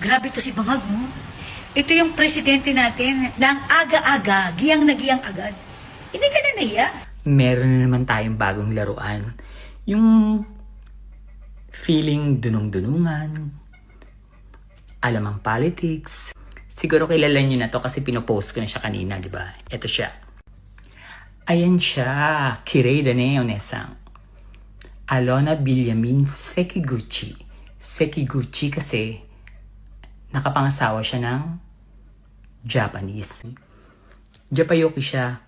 Grabe to si Bangag, mo. Ito yung presidente natin na ang aga-aga, giyang na giyang agad. Hindi ka na nahiya. Meron na naman tayong bagong laruan. Yung feeling dunong-dunungan, alam ang politics. Siguro kilala nyo na to kasi pinopost ko na siya kanina, di ba? Ito siya. Ayan siya, Kirei Daneo Nesang. Alona Villamin Sekiguchi. Sekiguchi kasi nakapangasawa siya ng Japanese. Japayoki siya.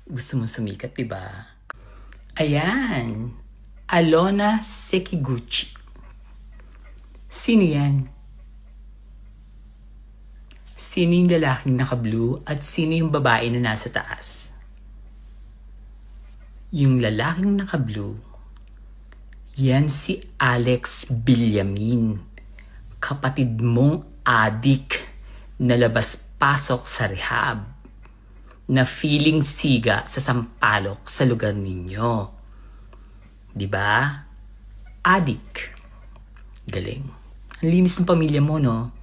Gusto mong sumikat, di ba? Ayan. Alona Sekiguchi. Sino yan? Sino yung lalaking naka-blue at sino yung babae na nasa taas? Yung lalaking naka-blue, yan si Alex Villamin, kapatid mong adik na labas-pasok sa rehab, na feeling siga sa sampalok sa lugar ninyo. Diba? Adik. Galing. Ang linis ng pamilya mo, no?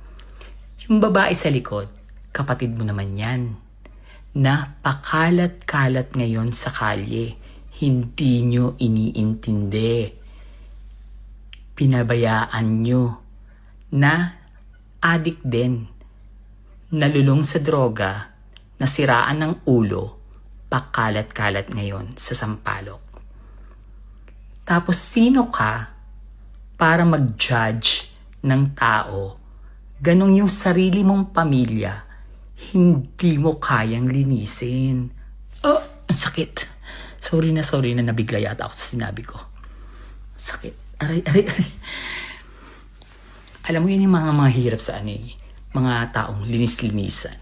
Yung babae sa likod, kapatid mo naman yan. Napakalat-kalat ngayon sa kalye. Hindi nyo iniintindi. Pinabayaan nyo na adik din. Nalulong sa droga, nasiraan ng ulo, pakalat-kalat ngayon sa sampalok. Tapos sino ka para mag-judge ng tao? Ganong yung sarili mong pamilya, hindi mo kayang linisin. Oh, ang sakit. Sorry na nabigla yata ako sa sinabi ko. Sakit. Aray. Alam mo yun yung mga hirap sa mga taong linis-linisan.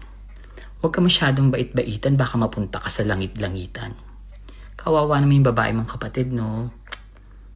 Huwag ka masyadong bait-baitan, baka mapunta ka sa langit-langitan. Kawawa naman yung babae mong kapatid, no?